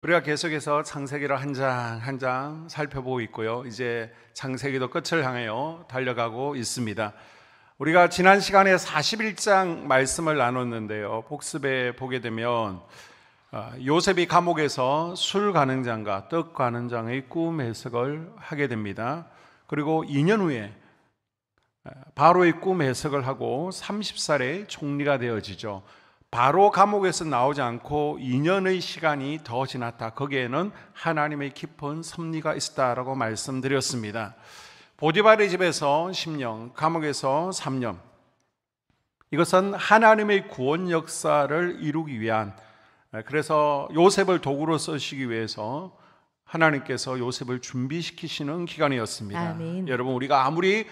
우리가 계속해서 창세기를 한 장 한 장 살펴보고 있고요. 이제 창세기도 끝을 향하여 달려가고 있습니다. 우리가 지난 시간에 41장 말씀을 나눴는데요. 복습에 보게 되면 요셉이 감옥에서 술 가는 장과 떡 가는 장의 꿈 해석을 하게 됩니다. 그리고 2년 후에 바로의 꿈 해석을 하고 30살에 총리가 되어지죠. 바로 감옥에서 나오지 않고 2년의 시간이 더 지났다. 거기에는 하나님의 깊은 섭리가 있었다라고 말씀드렸습니다. 보디발의 집에서 10년, 감옥에서 3년. 이것은 하나님의 구원 역사를 이루기 위한, 그래서 요셉을 도구로 쓰시기 위해서 하나님께서 요셉을 준비시키시는 기간이었습니다. 아멘. 여러분, 우리가 아무리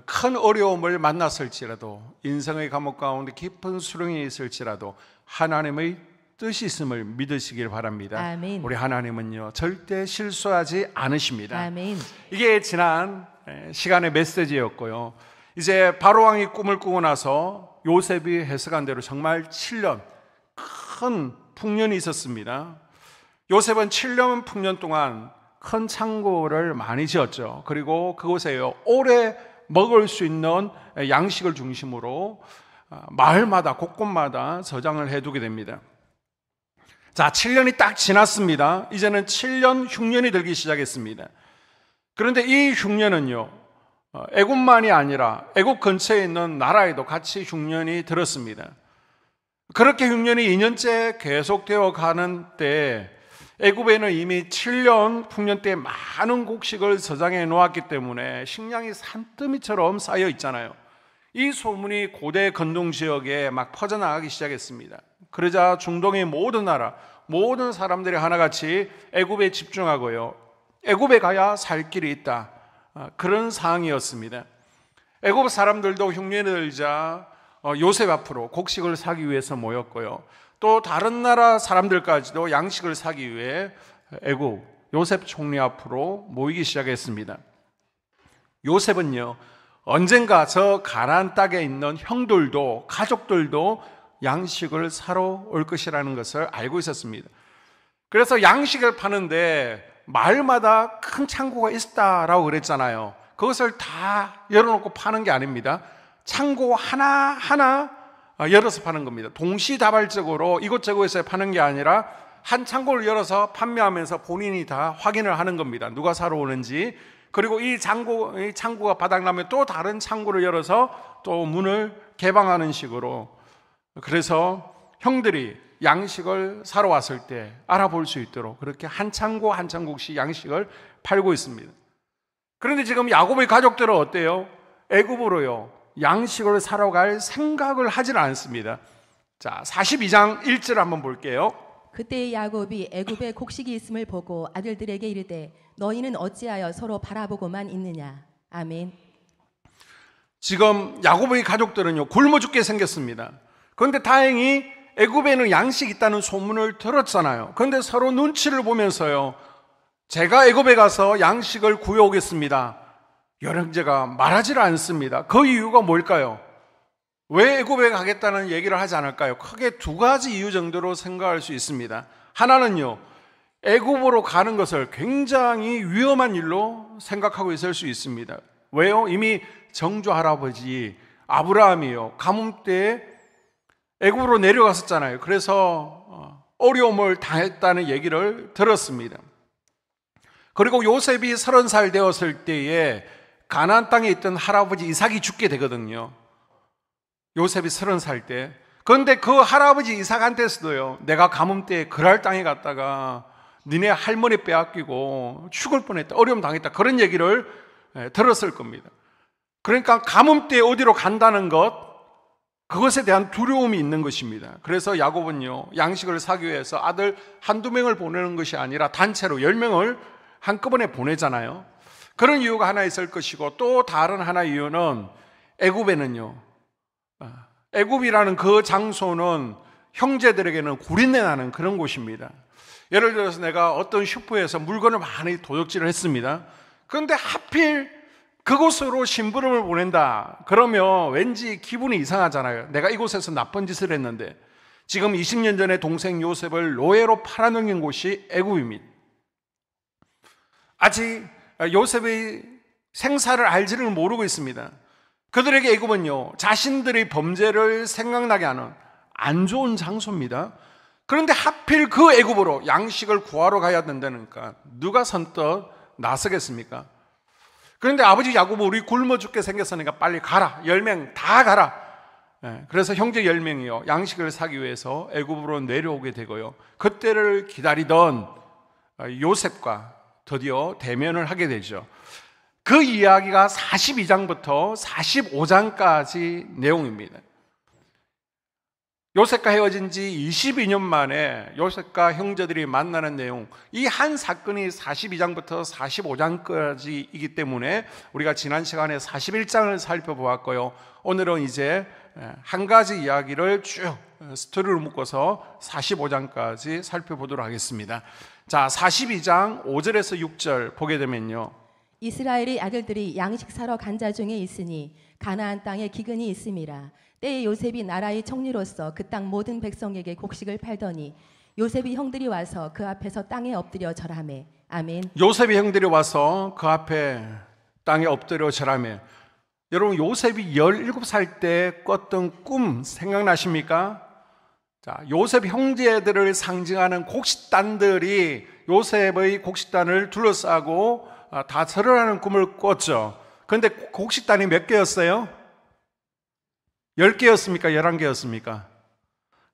큰 어려움을 만났을지라도, 인생의 감옥 가운데 깊은 수렁에 있을지라도 하나님의 뜻이 있음을 믿으시길 바랍니다. 아멘. 우리 하나님은요 절대 실수하지 않으십니다. 아멘. 이게 지난 시간의 메시지였고요. 이제 바로왕이 꿈을 꾸고 나서 요셉이 해석한 대로 정말 7년 큰 풍년이 있었습니다. 요셉은 7년 풍년 동안 큰 창고를 많이 지었죠. 그리고 그곳에요 오래 먹을 수 있는 양식을 중심으로 마을마다 곳곳마다 저장을 해두게 됩니다. 자, 7년이 딱 지났습니다. 이제는 7년 흉년이 들기 시작했습니다. 그런데 이 흉년은요 애굽만이 아니라 애굽 근처에 있는 나라에도 같이 흉년이 들었습니다. 그렇게 흉년이 2년째 계속되어 가는 때 애굽에는 이미 7년 풍년 때 많은 곡식을 저장해 놓았기 때문에 식량이 산더미처럼 쌓여 있잖아요. 이 소문이 고대 건동 지역에 막 퍼져나가기 시작했습니다. 그러자 중동의 모든 나라, 모든 사람들이 하나같이 애굽에 집중하고요. 애굽에 가야 살 길이 있다. 그런 상황이었습니다. 애굽 사람들도 흉년이 들자 요셉 앞으로 곡식을 사기 위해서 모였고요. 또 다른 나라 사람들까지도 양식을 사기 위해 애굽 요셉 총리 앞으로 모이기 시작했습니다. 요셉은요 언젠가 저 가나안 땅에 있는 형들도 가족들도 양식을 사러 올 것이라는 것을 알고 있었습니다. 그래서 양식을 파는데 마을마다 큰 창고가 있었다라고 그랬잖아요. 그것을 다 열어놓고 파는 게 아닙니다. 창고 하나하나 열어서 파는 겁니다. 동시다발적으로 이곳저곳에 파는 게 아니라 한 창고를 열어서 판매하면서 본인이 다 확인을 하는 겁니다. 누가 사러 오는지. 그리고 이 창고가 바닥나면 또 다른 창고를 열어서 또 문을 개방하는 식으로. 그래서 형들이 양식을 사러 왔을 때 알아볼 수 있도록 그렇게 한 창고 한 창고씩 양식을 팔고 있습니다. 그런데 지금 야곱의 가족들은 어때요? 애굽으로요 양식을 사러 갈 생각을 하질 않습니다. 자, 42장 1절 한번 볼게요. 그때 야곱이 애굽에 곡식이 있음을 보고 아들들에게 이르되 너희는 어찌하여 서로 바라보고만 있느냐. 아멘. 지금 야곱의 가족들은요 굶어 죽게 생겼습니다. 그런데 다행히 애굽에는 양식이 있다는 소문을 들었잖아요. 그런데 서로 눈치를 보면서요 제가 애굽에 가서 양식을 구해오겠습니다. 열형제가 말하지를 않습니다. 그 이유가 뭘까요? 왜 애굽에 가겠다는 얘기를 하지 않을까요? 크게 두 가지 이유 정도로 생각할 수 있습니다. 하나는요 애굽으로 가는 것을 굉장히 위험한 일로 생각하고 있을 수 있습니다. 왜요? 이미 정조 할아버지 아브라함이요 가뭄 때 애굽으로 내려갔었잖아요. 그래서 어려움을 당했다는 얘기를 들었습니다. 그리고 요셉이 30살 되었을 때에 가나안 땅에 있던 할아버지 이삭이 죽게 되거든요. 요셉이 30살 때. 그런데 그 할아버지 이삭한테서도요 내가 가뭄 때 그랄 땅에 갔다가 니네 할머니 빼앗기고 죽을 뻔했다, 어려움 당했다, 그런 얘기를 들었을 겁니다. 그러니까 가뭄 때 어디로 간다는 것, 그것에 대한 두려움이 있는 것입니다. 그래서 야곱은요 양식을 사기 위해서 아들 한두 명을 보내는 것이 아니라 단체로 10명을 한꺼번에 보내잖아요. 그런 이유가 하나 있을 것이고, 또 다른 하나 이유는 애굽에는요 애굽이라는 그 장소는 형제들에게는 구린내 나는 그런 곳입니다. 예를 들어서 내가 어떤 슈퍼에서 물건을 많이 도둑질을 했습니다. 그런데 하필 그곳으로 심부름을 보낸다 그러면 왠지 기분이 이상하잖아요. 내가 이곳에서 나쁜 짓을 했는데 지금 20년 전에 동생 요셉을 노예로 팔아넘긴 곳이 애굽입니다. 아직 요셉의 생사를 알지를 모르고 있습니다. 그들에게 애굽은요, 자신들의 범죄를 생각나게 하는 안 좋은 장소입니다. 그런데 하필 그 애굽으로 양식을 구하러 가야 된다니까 누가 선뜻 나서겠습니까? 그런데 아버지 야곱은 우리 굶어 죽게 생겼으니까 빨리 가라. 10명 다 가라. 그래서 형제 10명이요 양식을 사기 위해서 애굽으로 내려오게 되고요, 그때를 기다리던 요셉과 드디어 대면을 하게 되죠. 그 이야기가 42장부터 45장까지 내용입니다. 요셉과 헤어진 지 22년 만에 요셉과 형제들이 만나는 내용, 이 한 사건이 42장부터 45장까지이기 때문에 우리가 지난 시간에 41장을 살펴보았고요, 오늘은 이제 한 가지 이야기를 쭉 스토리를 묶어서 45장까지 살펴보도록 하겠습니다. 자, 42장 5절에서 6절 보게 되면요, 이스라엘의 아들들이 양식 사러 간 자 중에 있으니 가나안 땅에 기근이 있음이라. 때에 요셉이 나라의 총리로서 그 땅 모든 백성에게 곡식을 팔더니 요셉이 형들이 와서 그 앞에서 땅에 엎드려 절하매. 아멘. 요셉이 형들이 와서 그 앞에 땅에 엎드려 절하매. 여러분, 요셉이 17살 때 꿨던 꿈 생각나십니까? 자, 요셉 형제들을 상징하는 곡식단들이 요셉의 곡식단을 둘러싸고 다 절하는 꿈을 꿨죠. 그런데 곡식단이 몇 개였어요? 10개였습니까? 11개였습니까?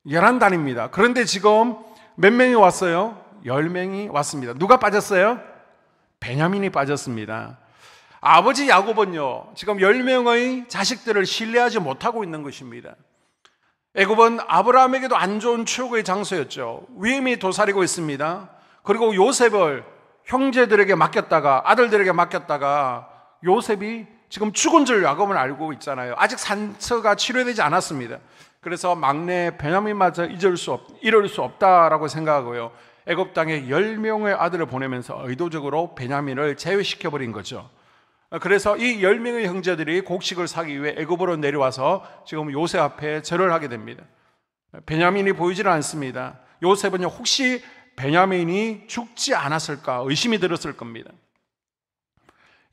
11단입니다. 그런데 지금 몇 명이 왔어요? 10명이 왔습니다. 누가 빠졌어요? 베냐민이 빠졌습니다. 아버지 야곱은요, 지금 10명의 자식들을 신뢰하지 못하고 있는 것입니다. 애굽은 아브라함에게도 안 좋은 추억의 장소였죠. 위험이 도사리고 있습니다. 그리고 요셉을 형제들에게 맡겼다가, 아들들에게 맡겼다가 요셉이 지금 죽은 줄 야곱은 알고 있잖아요. 아직 상처가 치료되지 않았습니다. 그래서 막내 베냐민마저 이럴 수 없다라고 생각하고요, 애굽 땅에 10명의 아들을 보내면서 의도적으로 베냐민을 제외시켜버린 거죠. 그래서 이 10명의 형제들이 곡식을 사기 위해 애굽으로 내려와서 지금 요셉 앞에 절을 하게 됩니다. 베냐민이 보이지는 않습니다. 요셉은요, 혹시 베냐민이 죽지 않았을까 의심이 들었을 겁니다.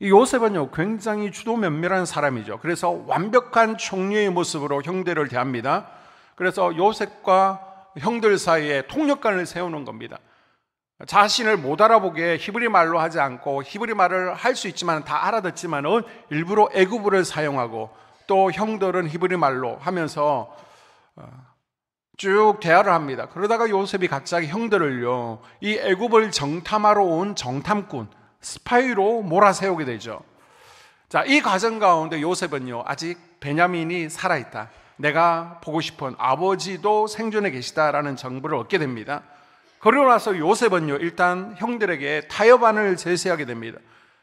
이 요셉은요, 굉장히 주도면밀한 사람이죠. 그래서 완벽한 총리의 모습으로 형들을 대합니다. 그래서 요셉과 형들 사이에 통역관을 세우는 겁니다. 자신을 못 알아보게 히브리 말로 하지 않고, 히브리 말을 할 수 있지만 다 알아듣지만은 일부러 애굽어를 사용하고, 또 형들은 히브리 말로 하면서 쭉 대화를 합니다. 그러다가 요셉이 갑자기 형들을요, 이 애굽을 정탐하러 온 정탐꾼, 스파이로 몰아세우게 되죠. 자, 이 과정 가운데 요셉은요, 아직 베냐민이 살아있다, 내가 보고 싶은 아버지도 생존해 계시다라는 정보를 얻게 됩니다. 그러고 나서 요셉은요, 일단 형들에게 타협안을 제시하게 됩니다.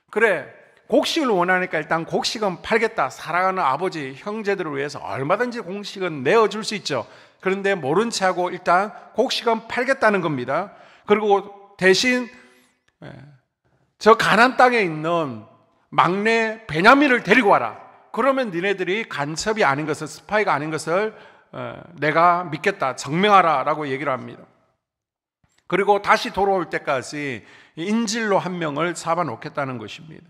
그래, 곡식을 원하니까 일단 곡식은 팔겠다. 사랑하는 아버지, 형제들을 위해서 얼마든지 곡식은 내어줄 수 있죠. 그런데 모른 채 하고 일단 곡식은 팔겠다는 겁니다. 그리고 대신 저 가나안 땅에 있는 막내 베냐민을 데리고 와라. 그러면 니네들이 간첩이 아닌 것을, 스파이가 아닌 것을 내가 믿겠다, 증명하라 라고 얘기를 합니다. 그리고 다시 돌아올 때까지 인질로 한 명을 잡아놓겠다는 것입니다.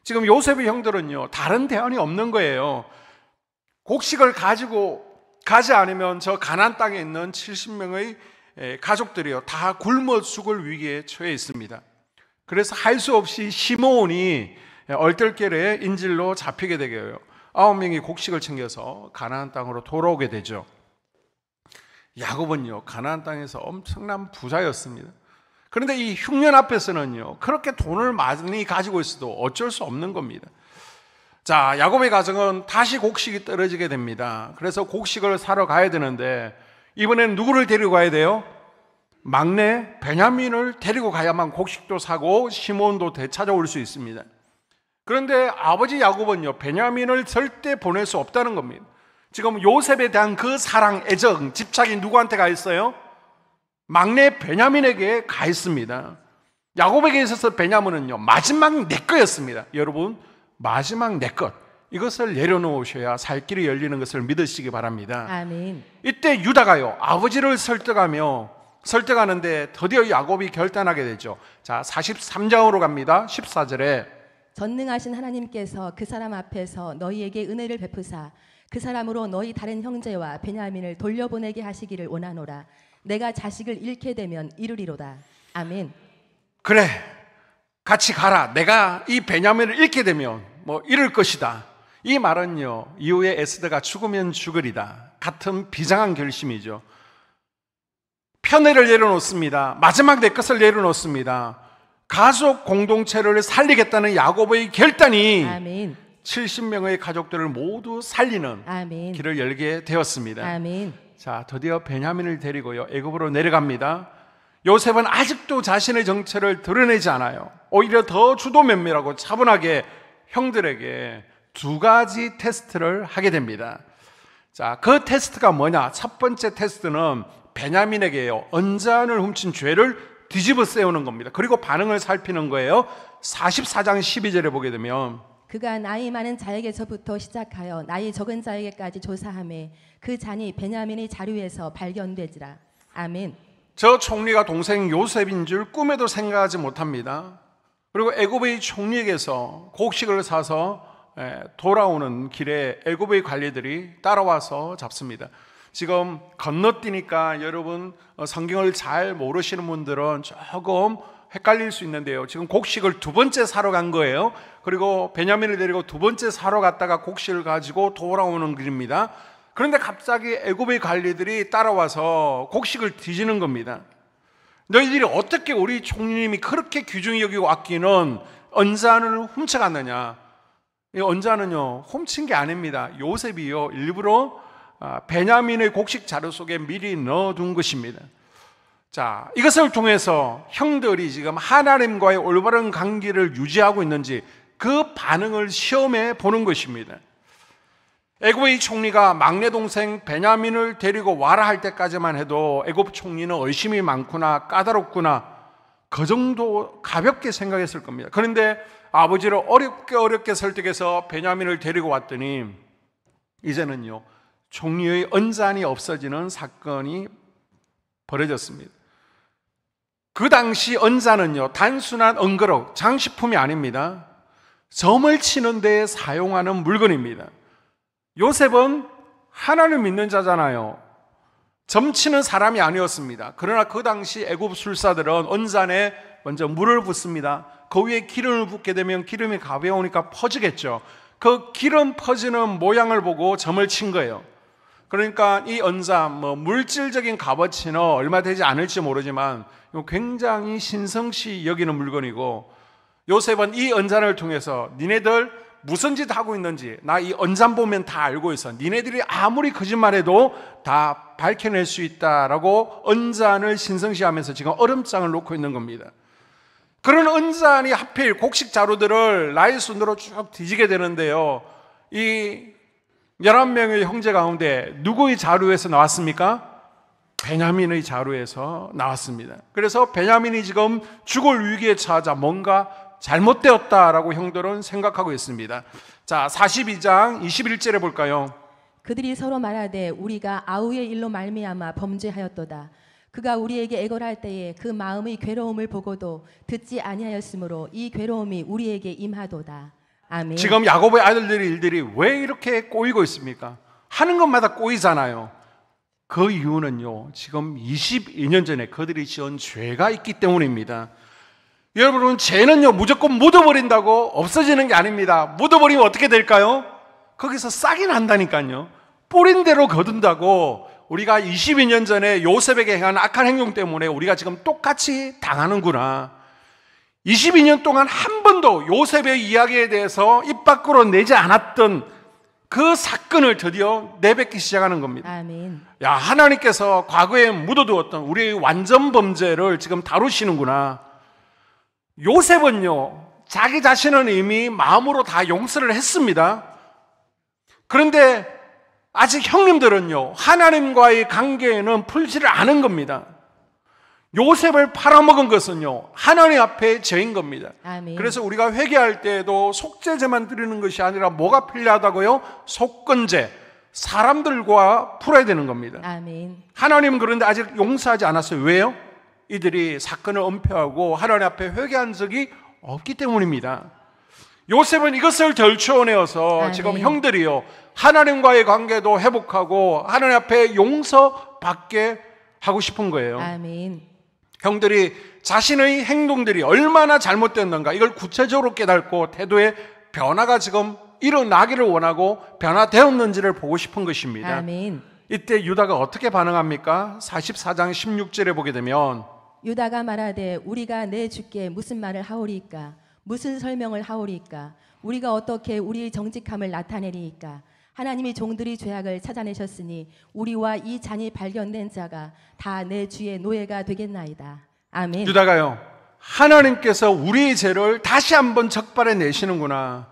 지금 요셉의 형들은요, 다른 대안이 없는 거예요. 곡식을 가지고 가지 않으면 저 가나안 땅에 있는 70명의 가족들이요, 다 굶어 죽을 위기에 처해 있습니다. 그래서 할 수 없이 시므온이 얼떨결에 인질로 잡히게 되고요, 9명이 곡식을 챙겨서 가나안 땅으로 돌아오게 되죠. 야곱은요, 가나안 땅에서 엄청난 부자였습니다. 그런데 이 흉년 앞에서는요, 그렇게 돈을 많이 가지고 있어도 어쩔 수 없는 겁니다. 자, 야곱의 가정은 다시 곡식이 떨어지게 됩니다. 그래서 곡식을 사러 가야 되는데 이번엔 누구를 데리고 가야 돼요? 막내 베냐민을 데리고 가야만 곡식도 사고 시몬도 되찾아올 수 있습니다. 그런데 아버지 야곱은요, 베냐민을 절대 보낼 수 없다는 겁니다. 지금 요셉에 대한 그 사랑, 애정, 집착이 누구한테 가 있어요? 막내 베냐민에게 가 있습니다. 야곱에게 있어서 베냐민은요, 마지막 내 거였습니다. 여러분, 마지막 내 것. 이것을 내려놓으셔야 살 길이 열리는 것을 믿으시기 바랍니다. 아멘. 이때 유다가요, 아버지를 설득하는데 드디어 야곱이 결단하게 되죠. 자, 43장으로 갑니다. 14절에 전능하신 하나님께서 그 사람 앞에서 너희에게 은혜를 베푸사 그 사람으로 너희 다른 형제와 베냐민을 돌려보내게 하시기를 원하노라. 내가 자식을 잃게 되면 이르리로다. 아멘. 그래, 같이 가라. 내가 이 베냐민을 잃게 되면 잃을 것이다. 이 말은요, 이후에 에스더가 죽으면 죽으리다 같은 비장한 결심이죠. 편애를 내려놓습니다. 마지막 내 것을 내려놓습니다. 가족 공동체를 살리겠다는 야곱의 결단이 아멘. 70명의 가족들을 모두 살리는 아멘. 길을 열게 되었습니다. 아멘. 자, 드디어 베냐민을 데리고요, 애굽으로 내려갑니다. 요셉은 아직도 자신의 정체를 드러내지 않아요. 오히려 더 주도면밀하고 차분하게 형들에게 두 가지 테스트를 하게 됩니다. 자, 그 테스트가 뭐냐? 첫 번째 테스트는 베냐민에게요, 언잔을 훔친 죄를 뒤집어 세우는 겁니다. 그리고 반응을 살피는 거예요. 44장 12절에 보게 되면 그가 나이 많은 자에게서부터 시작하여 나이 적은 자에게까지 조사하매 그 잔이 베냐민의 자루에서 발견되지라. 아멘. 저 총리가 동생 요셉인 줄 꿈에도 생각하지 못합니다. 그리고 애굽의 총리에게서 곡식을 사서 돌아오는 길에 애굽의 관리들이 따라와서 잡습니다. 지금 건너뛰니까 여러분 성경을 잘 모르시는 분들은 조금 헷갈릴 수 있는데요. 지금 곡식을 두 번째 사러 간 거예요. 그리고 베냐민을 데리고 두 번째 사러 갔다가 곡식을 가지고 돌아오는 길입니다. 그런데 갑자기 애굽의 관리들이 따라와서 곡식을 뒤지는 겁니다. 너희들이 어떻게 우리 총리님이 그렇게 귀중히 여기고 아끼는 언잔을 훔쳐갔느냐? 이 언잔은요, 훔친 게 아닙니다. 요셉이요, 일부러 베냐민의 곡식 자루 속에 미리 넣어둔 것입니다. 자, 이것을 통해서 형들이 지금 하나님과의 올바른 관계를 유지하고 있는지 그 반응을 시험해 보는 것입니다. 애굽의 총리가 막내 동생 베냐민을 데리고 와라 할 때까지만 해도 애굽 총리는 의심이 많구나, 까다롭구나, 그 정도 가볍게 생각했을 겁니다. 그런데 아버지를 어렵게 설득해서 베냐민을 데리고 왔더니 이제는요, 총리의 언잔이 없어지는 사건이 벌어졌습니다. 그 당시 언잔은요, 단순한 은거록, 장식품이 아닙니다. 점을 치는 데 사용하는 물건입니다. 요셉은 하나님을 믿는 자잖아요. 점치는 사람이 아니었습니다. 그러나 그 당시 애굽 술사들은 언잔에 먼저 물을 붓습니다. 그 위에 기름을 붓게 되면 기름이 가벼우니까 퍼지겠죠. 그 기름 퍼지는 모양을 보고 점을 친 거예요. 그러니까 이 언잔, 물질적인 값어치는 얼마 되지 않을지 모르지만 굉장히 신성시 여기는 물건이고, 요셉은 이 언잔을 통해서 니네들 무슨 짓 하고 있는지 나 이 언잔 보면 다 알고 있어. 니네들이 아무리 거짓말해도 다 밝혀낼 수 있다라고 언잔을 신성시하면서 지금 얼음장을 놓고 있는 겁니다. 그런 언잔이 하필 곡식 자루들을 나의 순으로 쭉 뒤지게 되는데요, 이 11명의 형제 가운데 누구의 자루에서 나왔습니까? 베냐민의 자루에서 나왔습니다. 그래서 베냐민이 지금 죽을 위기에 처하자 뭔가 잘못되었다라고 형들은 생각하고 있습니다. 자, 42장 21절에 볼까요? 그들이 서로 말하되 우리가 아우의 일로 말미암아 범죄하였도다. 그가 우리에게 애걸할 때에 그 마음의 괴로움을 보고도 듣지 아니하였으므로 이 괴로움이 우리에게 임하도다. 아멘. 지금 야곱의 아들들의 일들이 왜 이렇게 꼬이고 있습니까? 하는 것마다 꼬이잖아요. 그 이유는요, 지금 22년 전에 그들이 지은 죄가 있기 때문입니다. 여러분, 죄는요 무조건 묻어버린다고 없어지는 게 아닙니다. 묻어버리면 어떻게 될까요? 거기서 싹이 난다니까요. 뿌린 대로 거둔다고. 우리가 22년 전에 요셉에게 행한 악한 행동 때문에 우리가 지금 똑같이 당하는구나. 22년 동안 한 번도 요셉의 이야기에 대해서 입 밖으로 내지 않았던 그 사건을 드디어 내뱉기 시작하는 겁니다. 아멘. 야, 하나님께서 과거에 묻어두었던 우리의 완전 범죄를 지금 다루시는구나. 요셉은요, 자기 자신은 이미 마음으로 다 용서를 했습니다. 그런데 아직 형님들은요, 하나님과의 관계에는 풀지를 않은 겁니다. 요셉을 팔아먹은 것은요, 하나님 앞에 죄인 겁니다. 아멘. 그래서 우리가 회개할 때에도 속죄제만 드리는 것이 아니라 뭐가 필요하다고요? 속건제, 사람들과 풀어야 되는 겁니다. 아멘. 하나님은 그런데 아직 용서하지 않았어요. 왜요? 이들이 사건을 은폐하고 하나님 앞에 회개한 적이 없기 때문입니다. 요셉은 이것을 덜추어내어서 아멘. 지금 형들이요, 하나님과의 관계도 회복하고 하나님 앞에 용서받게 하고 싶은 거예요. 아멘. 형들이 자신의 행동들이 얼마나 잘못됐는가 이걸 구체적으로 깨닫고 태도의 변화가 지금 일어나기를 원하고 변화되었는지를 보고 싶은 것입니다. 아멘. 이때 유다가 어떻게 반응합니까? 44장 16절에 보게 되면 유다가 말하되 우리가 내 주께 무슨 말을 하오리이까? 무슨 설명을 하오리이까? 우리가 어떻게 우리의 정직함을 나타내리이까? 하나님이 종들이 죄악을 찾아내셨으니 우리와 이 잔이 발견된 자가 다 내 주의 노예가 되겠나이다. 아멘. 유다가요, 하나님께서 우리의 죄를 다시 한번 적발해 내시는구나.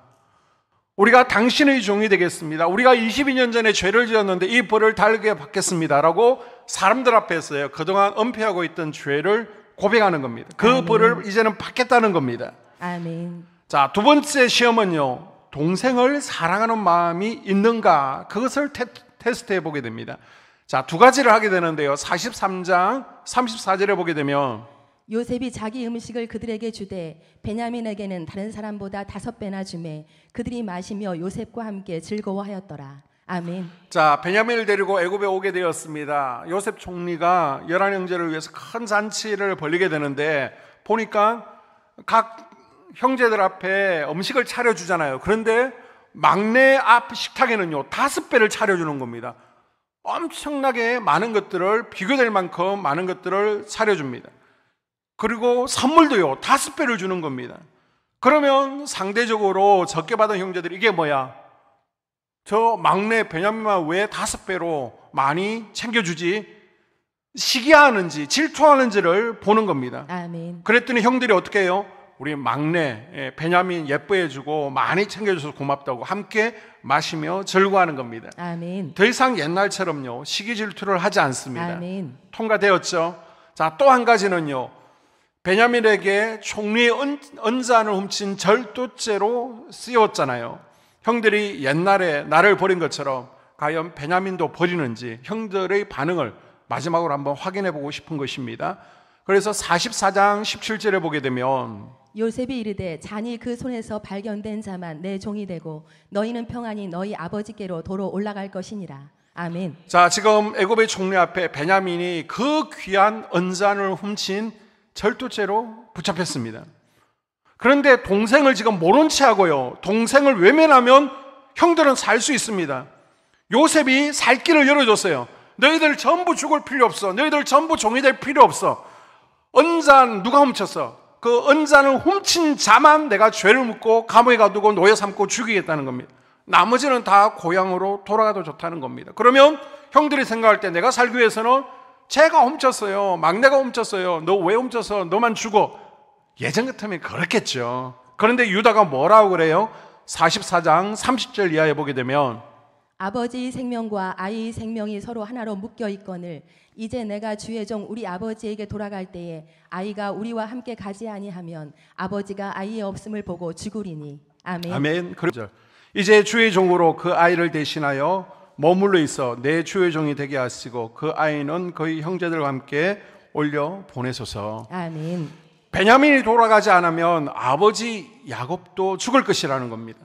우리가 당신의 종이 되겠습니다. 우리가 22년 전에 죄를 지었는데 이 벌을 달게 받겠습니다 라고 사람들 앞에서요, 그동안 은폐하고 있던 죄를 고백하는 겁니다. 그 아멘. 벌을 이제는 받겠다는 겁니다. 아멘. 자, 두 번째 시험은요, 동생을 사랑하는 마음이 있는가, 그것을 테스트해 보게 됩니다. 자, 두 가지를 하게 되는데요, 43장 34절에 보게 되면 요셉이 자기 음식을 그들에게 주되 베냐민에게는 다른 사람보다 5배나 주매 그들이 마시며 요셉과 함께 즐거워하였더라. 아멘. 자, 베냐민을 데리고 애굽에 오게 되었습니다. 요셉 총리가 11형제를 위해서 큰 잔치를 벌리게 되는데 보니까 각 형제들 앞에 음식을 차려주잖아요. 그런데 막내 앞 식탁에는요, 5배를 차려주는 겁니다. 엄청나게 많은 것들을, 비교될 만큼 많은 것들을 차려줍니다. 그리고 선물도요, 5배를 주는 겁니다. 그러면 상대적으로 적게 받은 형제들이 이게 뭐야? 저 막내 베냐민만 왜 5배로 많이 챙겨주지? 시기하는지 질투하는지를 보는 겁니다. 아멘. 그랬더니 형들이 어떻게 해요? 우리 막내 베냐민 예뻐해주고 많이 챙겨줘서 고맙다고 함께 마시며 즐거워하는 겁니다. 아멘. 더 이상 옛날처럼요, 시기 질투를 하지 않습니다. 아멘. 통과되었죠. 자, 또 한 가지는요, 베냐민에게 총리의 은잔을 훔친 절도죄로 쓰였잖아요. 형들이 옛날에 나를 버린 것처럼 과연 베냐민도 버리는지 형들의 반응을 마지막으로 한번 확인해 보고 싶은 것입니다. 그래서 44장 17절에 보게 되면 요셉이 이르되 잔이 그 손에서 발견된 자만 내 종이 되고 너희는 평안히 너희 아버지께로 도로 올라갈 것이니라. 아멘. 자, 지금 애굽의 총리 앞에 베냐민이 그 귀한 은잔을 훔친 절도죄로 붙잡혔습니다. 그런데 동생을 지금 모른 채 하고요, 동생을 외면하면 형들은 살 수 있습니다. 요셉이 살 길을 열어줬어요. 너희들 전부 죽을 필요 없어. 너희들 전부 종이 될 필요 없어. 은잔 누가 훔쳤어? 그 은잔을 훔친 자만 내가 죄를 묻고 감옥에 가두고 노예 삼고 죽이겠다는 겁니다. 나머지는 다 고향으로 돌아가도 좋다는 겁니다. 그러면 형들이 생각할 때 내가 살기 위해서는 쟤가 훔쳤어요, 막내가 훔쳤어요, 너 왜 훔쳐서 너만 죽어? 예전 같으면 그렇겠죠. 그런데 유다가 뭐라고 그래요? 44장 30절 이하에 보게 되면 아버지의 생명과 아이의 생명이 서로 하나로 묶여 있거늘 이제 내가 주의 종 우리 아버지에게 돌아갈 때에 아이가 우리와 함께 가지 아니하면 아버지가 아이의 없음을 보고 죽으리니. 아멘. 아멘. 그렇죠. 이제 주의 종으로 그 아이를 대신하여 머물러 있어 내 주의 종이 되게 하시고 그 아이는 그의 형제들과 함께 올려 보내소서. 아멘. 베냐민이 돌아가지 않으면 아버지 야곱도 죽을 것이라는 겁니다.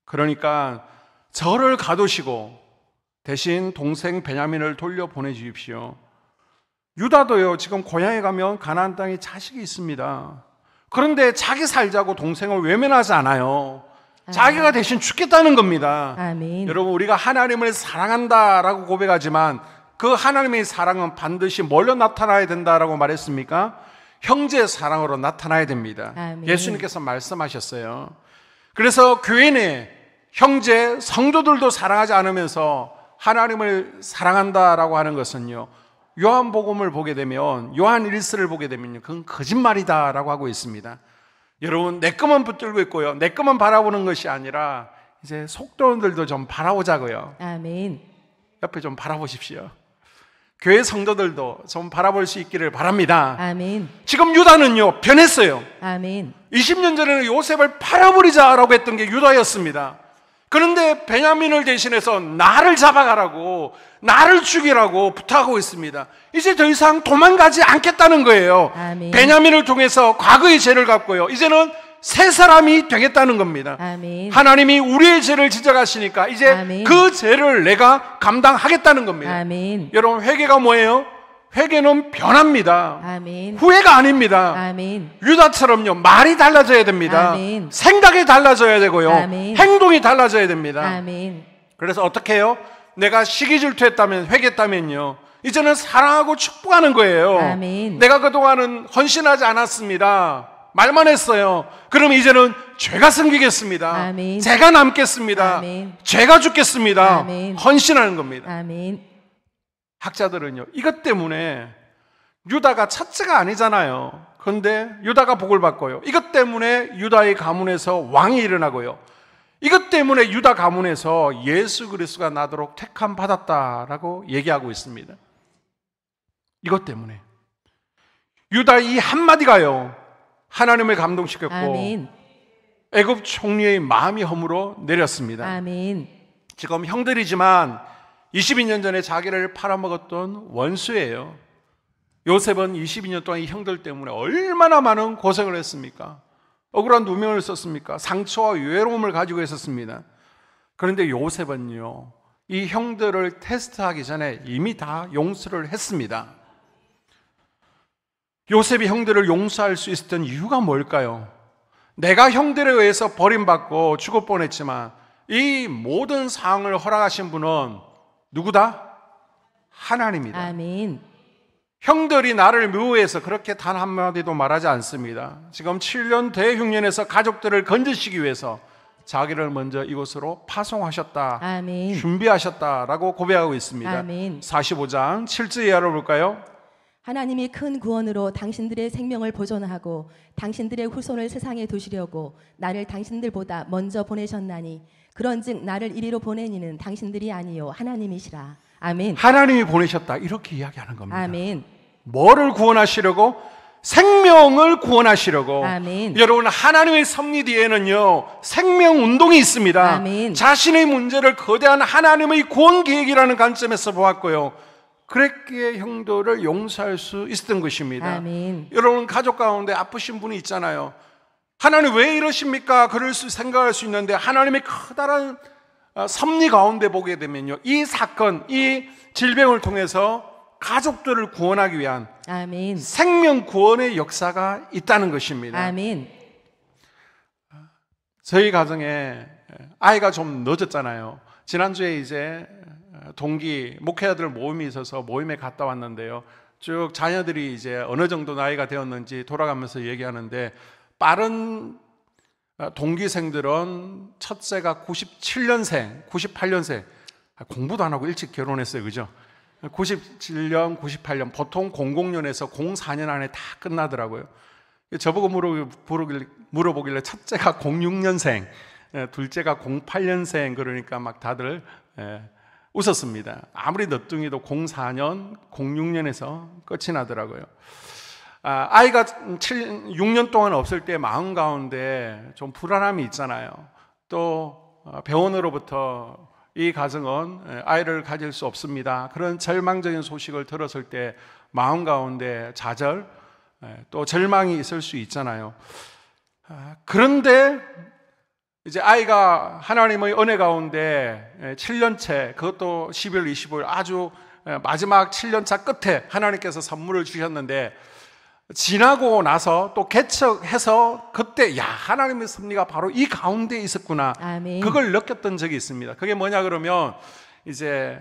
그러니까 저를 가두시고 대신 동생 베냐민을 돌려 보내주십시오. 유다도요, 지금 고향에 가면 가나안 땅에 자식이 있습니다. 그런데 자기 살자고 동생을 외면하지 않아요. 자기가 대신 죽겠다는 겁니다. 아멘. 여러분, 우리가 하나님을 사랑한다라고 고백하지만 그 하나님의 사랑은 반드시 뭘로 나타나야 된다라고 말했습니까? 형제의 사랑으로 나타나야 됩니다. 아멘. 예수님께서 말씀하셨어요. 그래서 교회 내 형제, 성도들도 사랑하지 않으면서 하나님을 사랑한다라고 하는 것은요, 요한복음을 보게 되면, 요한 1서를 보게 되면요, 그건 거짓말이다라고 하고 있습니다. 여러분, 내 것만 붙들고 있고요, 내 것만 바라보는 것이 아니라 이제 속도원들도 좀 바라보자고요. 아멘. 옆에 좀 바라보십시오. 교회 성도들도 좀 바라볼 수 있기를 바랍니다. 아멘. 지금 유다는요, 변했어요. 아멘. 20년 전에는 요셉을 팔아버리자라고 했던 게 유다였습니다. 그런데 베냐민을 대신해서 나를 잡아가라고, 나를 죽이라고 부탁하고 있습니다. 이제 더 이상 도망가지 않겠다는 거예요. 아멘. 베냐민을 통해서 과거의 죄를 갚고요, 이제는 새 사람이 되겠다는 겁니다. 아멘. 하나님이 우리의 죄를 지적하시니까 이제 아멘. 그 죄를 내가 감당하겠다는 겁니다. 아멘. 여러분, 회개가 뭐예요? 회개는 변합니다. 아멘. 후회가 아닙니다. 아멘. 유다처럼요, 말이 달라져야 됩니다. 아멘. 생각이 달라져야 되고요, 아멘. 행동이 달라져야 됩니다. 아멘. 그래서 어떻게 해요? 내가 시기 질투했다면, 회개했다면요, 이제는 사랑하고 축복하는 거예요. 아멘. 내가 그동안은 헌신하지 않았습니다, 말만 했어요. 그럼 이제는 죄가 생기겠습니다. 아멘. 죄가 남겠습니다. 아멘. 죄가 죽겠습니다. 아멘. 헌신하는 겁니다. 아멘. 학자들은요, 이것 때문에 유다가 첫째가 아니잖아요. 그런데 유다가 복을 받고요, 이것 때문에 유다의 가문에서 왕이 일어나고요, 이것 때문에 유다 가문에서 예수 그리스도가 나도록 택함 받았다라고 얘기하고 있습니다. 이것 때문에 유다 이 한마디가요, 하나님을 감동시켰고 아멘. 애굽 총리의 마음이 허물어 내렸습니다. 아멘. 지금 형들이지만 22년 전에 자기를 팔아먹었던 원수예요. 요셉은 22년 동안 이 형들 때문에 얼마나 많은 고생을 했습니까? 억울한 누명을 썼습니까? 상처와 외로움을 가지고 있었습니다. 그런데 요셉은요, 이 형들을 테스트하기 전에 이미 다 용서를 했습니다. 요셉이 형들을 용서할 수 있었던 이유가 뭘까요? 내가 형들에 의해서 버림받고 죽을 뻔했지만 이 모든 상황을 허락하신 분은 누구다? 하나님이다. 아멘. 형들이 나를 미워해서 그렇게 단 한마디도 말하지 않습니다. 지금 7년 대흉년에서 가족들을 건지시기 위해서 자기를 먼저 이곳으로 파송하셨다, 아멘. 준비하셨다라고 고백하고 있습니다. 아멘. 45장 7절 이하로 볼까요? 하나님이 큰 구원으로 당신들의 생명을 보존하고 당신들의 후손을 세상에 두시려고 나를 당신들보다 먼저 보내셨나니 그런즉 나를 이리로 보내니는 당신들이 아니요 하나님이시라. 아멘. 하나님이 보내셨다, 이렇게 이야기하는 겁니다. 아멘. 뭐를 구원하시려고? 생명을 구원하시려고. 아멘. 여러분, 하나님의 섭리 뒤에는요, 생명 운동이 있습니다. 아멘. 자신의 문제를 거대한 하나님의 구원 계획이라는 관점에서 보았고요, 그랬기에 형들을 용서할 수 있었던 것입니다. 아멘. 여러분, 가족 가운데 아프신 분이 있잖아요. 하나님 왜 이러십니까? 그럴 수 생각할 수 있는데 하나님의 커다란 섭리 가운데 보게 되면요, 이 사건, 이 질병을 통해서 가족들을 구원하기 위한 아멘. 생명 구원의 역사가 있다는 것입니다. 아멘. 저희 가정에 아이가 좀 늦었잖아요. 지난주에 이제 동기 목회자들 모임이 있어서 모임에 갔다 왔는데요, 쭉 자녀들이 이제 어느 정도 나이가 되었는지 돌아가면서 얘기하는데, 빠른 동기생들은 첫째가 97년생, 98년생, 공부도 안 하고 일찍 결혼했어요, 그죠? 97년, 98년, 보통 00년에서 04년 안에 다 끝나더라고요. 저보고 물어보길래 첫째가 06년생, 둘째가 08년생, 그러니까 막 다들 웃었습니다. 아무리 늦둥이도 04년, 06년에서 끝이 나더라고요. 아이가 6년 동안 없을 때 마음 가운데 좀 불안함이 있잖아요. 또 병원으로부터 이 가정은 아이를 가질 수 없습니다, 그런 절망적인 소식을 들었을 때 마음 가운데 좌절, 또 절망이 있을 수 있잖아요. 그런데 이제 아이가 하나님의 은혜 가운데 7년째, 그것도 12월 25일 아주 마지막 7년차 끝에 하나님께서 선물을 주셨는데, 지나고 나서 또 개척해서 그때 하나님의 섭리가 바로 이 가운데 있었구나, 아멘. 그걸 느꼈던 적이 있습니다. 그게 뭐냐 그러면, 이제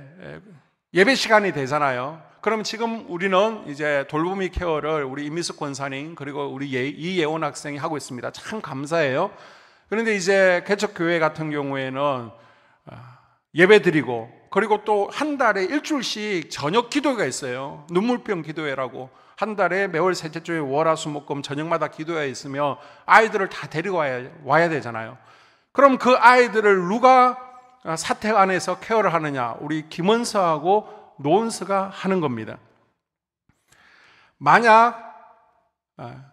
예배 시간이 되잖아요. 그럼 지금 우리는 이제 돌보미 케어를 우리 임미숙 권사님 그리고 우리 이예원 학생이 하고 있습니다. 참 감사해요. 그런데 이제 개척교회 같은 경우에는 예배 드리고, 그리고 또 한 달에 일주일씩 저녁 기도회가 있어요. 눈물병 기도회라고. 한 달에 매월 셋째 주에 월화수목금 저녁마다 기도회가 있으며 아이들을 다 데리고 와야 되잖아요. 그럼 그 아이들을 누가 사택 안에서 케어를 하느냐? 우리 김원서하고 노은서가 하는 겁니다. 만약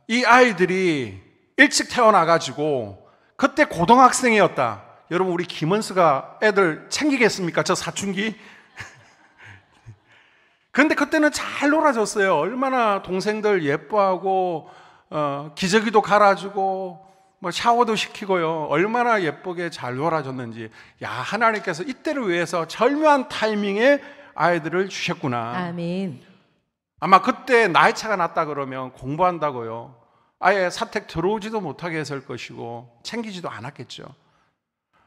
이 아이들이 일찍 태어나가지고 그때 고등학생이었다. 여러분, 우리 김은수가 애들 챙기겠습니까? 저 사춘기? 근데 그때는 잘 놀아줬어요. 얼마나 동생들 예뻐하고 기저귀도 갈아주고 뭐 샤워도 시키고요. 얼마나 예쁘게 잘 놀아줬는지. 야, 하나님께서 이때를 위해서 절묘한 타이밍에 아이들을 주셨구나. 아멘. 아마 그때 나이 차가 났다 그러면 공부한다고요, 아예 사택 들어오지도 못하게 했을 것이고 챙기지도 않았겠죠.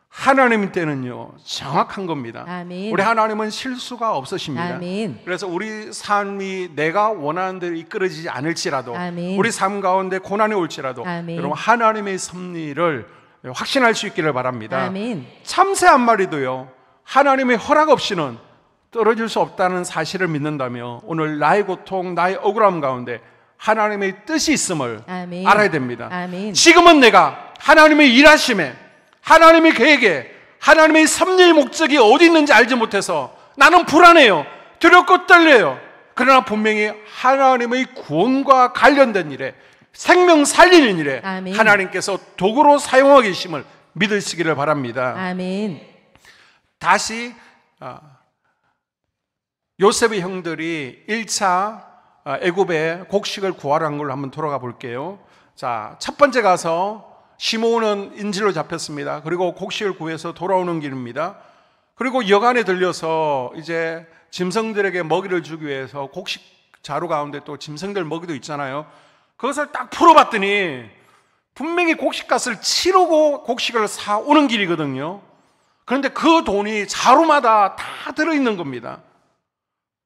하나님 때는요 정확한 겁니다. 아멘. 우리 하나님은 실수가 없으십니다. 아멘. 그래서 우리 삶이 내가 원하는 대로 이끌어지지 않을지라도, 아멘. 우리 삶 가운데 고난이 올지라도 아멘. 여러분 하나님의 섭리를 확신할 수 있기를 바랍니다. 아멘. 참새 한 마리도요 하나님의 허락 없이는 떨어질 수 없다는 사실을 믿는다며 오늘 나의 고통, 나의 억울함 가운데 하나님의 뜻이 있음을 아멘. 알아야 됩니다. 아멘. 지금은 내가 하나님의 일하심에, 하나님의 계획에, 하나님의 섭리의 목적이 어디 있는지 알지 못해서 나는 불안해요. 두렵고 떨려요. 그러나 분명히 하나님의 구원과 관련된 일에, 생명 살리는 일에 아멘. 하나님께서 도구로 사용하고 계심을 믿으시기를 바랍니다. 아멘. 다시 요셉의 형들이 1차 애굽에 곡식을 구하러 간 걸로 한번 돌아가 볼게요. 자, 첫 번째 가서 시므온은 인질로 잡혔습니다. 그리고 곡식을 구해서 돌아오는 길입니다. 그리고 여간에 들려서 이제 짐승들에게 먹이를 주기 위해서 곡식 자루 가운데 또 짐승들 먹이도 있잖아요. 그것을 딱 풀어봤더니 분명히 곡식값을 치르고 곡식을 사오는 길이거든요. 그런데 그 돈이 자루마다 다 들어있는 겁니다.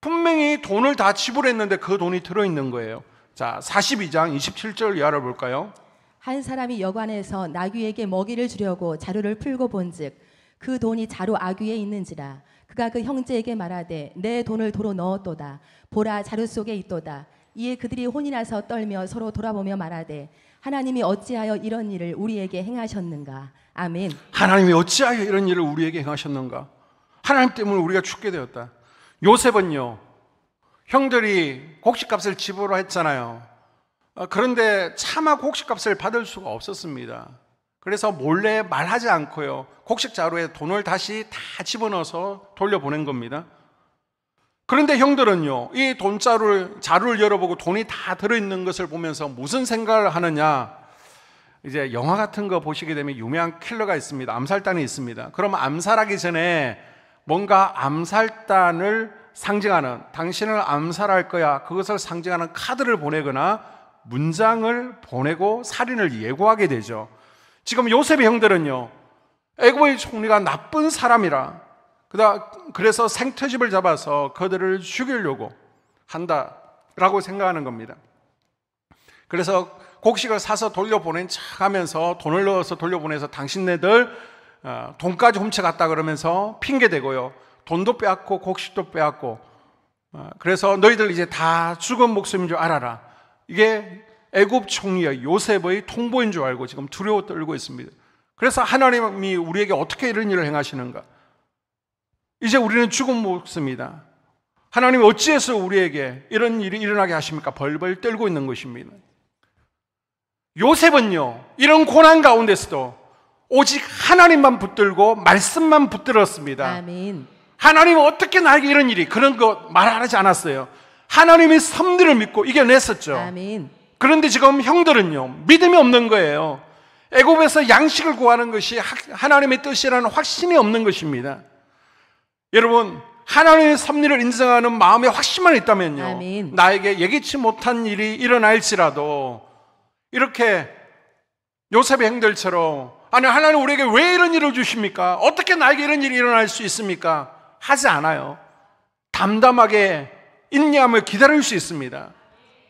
분명히 돈을 다 지불했는데 그 돈이 들어있는 거예요. 자, 42장 27절 이하를 볼까요? 한 사람이 여관에서 나귀에게 먹이를 주려고 자루를 풀고 본즉 그 돈이 자루 아귀에 있는지라. 그가 그 형제에게 말하되 내 돈을 도로 넣었도다. 보라, 자루 속에 있도다. 이에 그들이 혼이 나서 떨며 서로 돌아보며 말하되 하나님이 어찌하여 이런 일을 우리에게 행하셨는가. 아멘. 하나님이 어찌하여 이런 일을 우리에게 행하셨는가. 하나님 때문에 우리가 죽게 되었다. 요셉은요, 형들이 곡식값을 지불했잖아요. 그런데 차마 곡식값을 받을 수가 없었습니다. 그래서 몰래 말하지 않고요, 곡식 자루에 돈을 다시 다 집어넣어서 돌려보낸 겁니다. 그런데 형들은요, 이 자루를 열어보고 돈이 다 들어있는 것을 보면서 무슨 생각을 하느냐. 이제 영화 같은 거 보시게 되면 유명한 킬러가 있습니다. 암살단이 있습니다. 그럼 암살하기 전에 뭔가 암살단을 상징하는, 당신을 암살할 거야, 그것을 상징하는 카드를 보내거나 문장을 보내고 살인을 예고하게 되죠. 지금 요셉의 형들은요, 애굽의 총리가 나쁜 사람이라 그래서 생트집을 잡아서 그들을 죽이려고 한다라고 생각하는 겁니다. 그래서 곡식을 사서 돌려보낸 척 하면서 돈을 넣어서 돌려보내서 당신네들 돈까지 훔쳐갔다 그러면서 핑계대고요, 돈도 빼앗고 곡식도 빼앗고, 그래서 너희들 이제 다 죽은 목숨인 줄 알아라. 이게 애굽 총리의 요셉의 통보인 줄 알고 지금 두려워 떨고 있습니다. 그래서 하나님이 우리에게 어떻게 이런 일을 행하시는가. 이제 우리는 죽은 목숨이다. 하나님이 어찌해서 우리에게 이런 일이 일어나게 하십니까? 벌벌 떨고 있는 것입니다. 요셉은요, 이런 고난 가운데서도 오직 하나님만 붙들고 말씀만 붙들었습니다. 아멘. 하나님은 어떻게 나에게 이런 일이, 그런 거 말하지 않았어요. 하나님의 섭리를 믿고 이겨냈었죠. 아멘. 그런데 지금 형들은요, 믿음이 없는 거예요. 애굽에서 양식을 구하는 것이 하나님의 뜻이라는 확신이 없는 것입니다. 여러분, 하나님의 섭리를 인정하는 마음의 확신만 있다면요, 아멘. 나에게 예기치 못한 일이 일어날지라도 이렇게 요셉의 형들처럼, 아니 하나님 우리에게 왜 이런 일을 주십니까? 어떻게 나에게 이런 일이 일어날 수 있습니까? 하지 않아요. 담담하게 인내하며 기다릴 수 있습니다.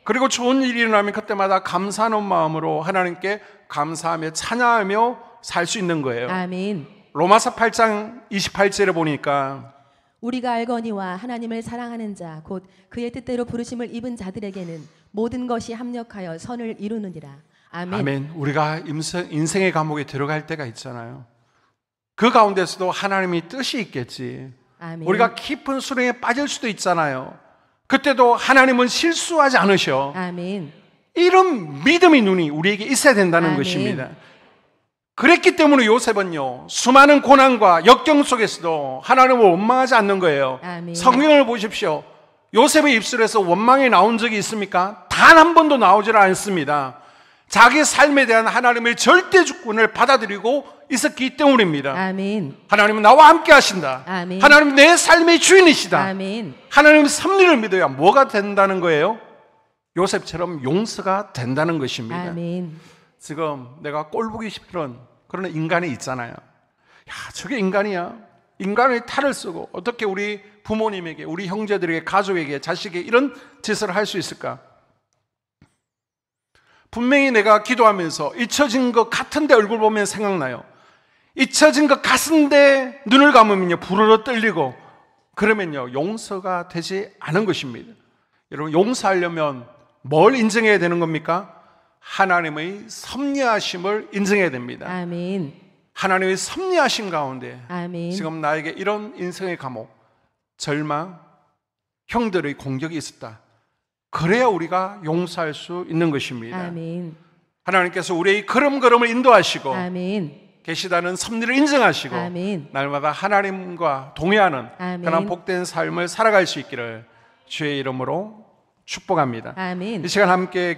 그리고 좋은 일이 일어나면 그때마다 감사하는 마음으로 하나님께 감사하며 찬양하며 살 수 있는 거예요. 아멘. 로마서 8장 28절에 보니까 우리가 알거니와 하나님을 사랑하는 자 곧 그의 뜻대로 부르심을 입은 자들에게는 모든 것이 합력하여 선을 이루느니라. 아멘. 아멘. 우리가 인생의 감옥에 들어갈 때가 있잖아요. 그 가운데서도 하나님의 뜻이 있겠지. 아멘. 우리가 깊은 수렁에 빠질 수도 있잖아요. 그때도 하나님은 실수하지 않으셔. 아멘. 이런 믿음의 눈이 우리에게 있어야 된다는 아멘. 것입니다. 그랬기 때문에 요셉은요, 수많은 고난과 역경 속에서도 하나님을 원망하지 않는 거예요. 아멘. 성경을 보십시오. 요셉의 입술에서 원망이 나온 적이 있습니까? 단 한 번도 나오질 않습니다. 자기 삶에 대한 하나님의 절대 주권을 받아들이고 있었기 때문입니다. 아멘. 하나님은 나와 함께 하신다. 아멘. 하나님은 내 삶의 주인이시다. 아멘. 하나님의 섭리를 믿어야 뭐가 된다는 거예요? 요셉처럼 용서가 된다는 것입니다. 아멘. 지금 내가 꼴보기 싫은 그런 인간이 있잖아요. 야, 저게 인간이야. 인간의 탈을 쓰고 어떻게 우리 부모님에게, 우리 형제들에게, 가족에게, 자식에게 이런 짓을 할 수 있을까? 분명히 내가 기도하면서 잊혀진 것 같은데 얼굴 보면 생각나요. 잊혀진 것 같은데 눈을 감으면요, 부르르 떨리고, 그러면요, 용서가 되지 않은 것입니다. 여러분, 용서하려면 뭘 인정해야 되는 겁니까? 하나님의 섭리하심을 인정해야 됩니다. 아멘. 하나님의 섭리하심 가운데 아멘. 지금 나에게 이런 인생의 감옥, 절망, 형들의 공격이 있었다. 그래야 우리가 용서할 수 있는 것입니다. 아멘. 하나님께서 우리의 걸음걸음을 인도하시고 아멘. 계시다는 섭리를 인정하시고 아멘. 날마다 하나님과 동의하는 아멘. 그런 복된 삶을 살아갈 수 있기를 주의 이름으로 축복합니다. 아멘. 이 시간 함께